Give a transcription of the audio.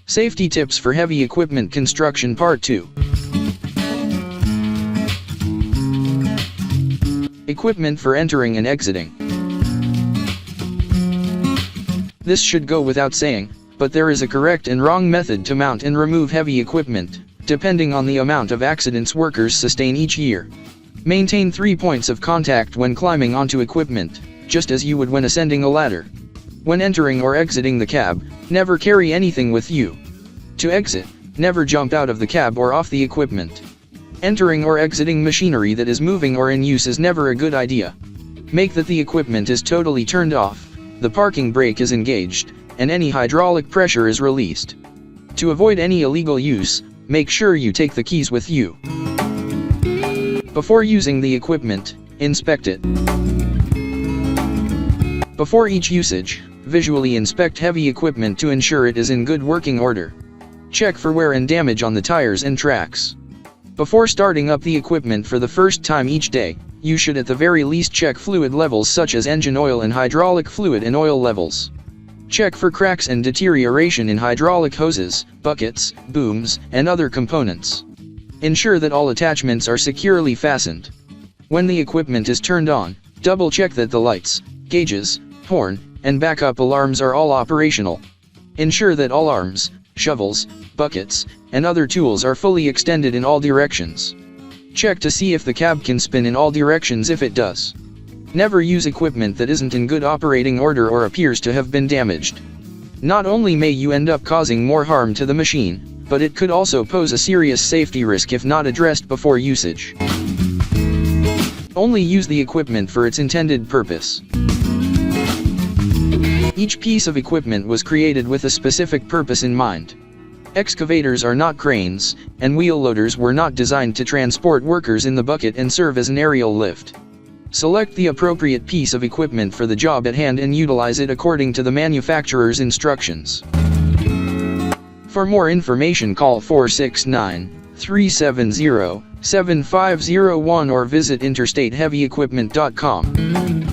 Safety Tips for Heavy Equipment Construction Part 2. Equipment for entering and exiting. This should go without saying, but there is a correct and wrong method to mount and remove heavy equipment, depending on the amount of accidents workers sustain each year. Maintain 3 points of contact when climbing onto equipment, just as you would when ascending a ladder. When entering or exiting the cab, never carry anything with you. To exit, never jump out of the cab or off the equipment. Entering or exiting machinery that is moving or in use is never a good idea. Make that the equipment is totally turned off, the parking brake is engaged, and any hydraulic pressure is released. To avoid any illegal use, make sure you take the keys with you. Before using the equipment, inspect it. Before each usage, visually inspect heavy equipment to ensure it is in good working order. Check for wear and damage on the tires and tracks. Before starting up the equipment for the first time each day, you should at the very least check fluid levels such as engine oil and hydraulic fluid and oil levels. Check for cracks and deterioration in hydraulic hoses, buckets, booms, and other components. Ensure that all attachments are securely fastened. When the equipment is turned on, double check that the lights, gauges, horn, and backup alarms are all operational. Ensure that all arms, shovels, buckets, and other tools are fully extended in all directions. Check to see if the cab can spin in all directions. If it does, never use equipment that isn't in good operating order or appears to have been damaged. Not only may you end up causing more harm to the machine, but it could also pose a serious safety risk if not addressed before usage. Only use the equipment for its intended purpose. Each piece of equipment was created with a specific purpose in mind. Excavators are not cranes, and wheel loaders were not designed to transport workers in the bucket and serve as an aerial lift. Select the appropriate piece of equipment for the job at hand and utilize it according to the manufacturer's instructions. For more information, call 469-370-7501 or visit interstateheavyequipment.com.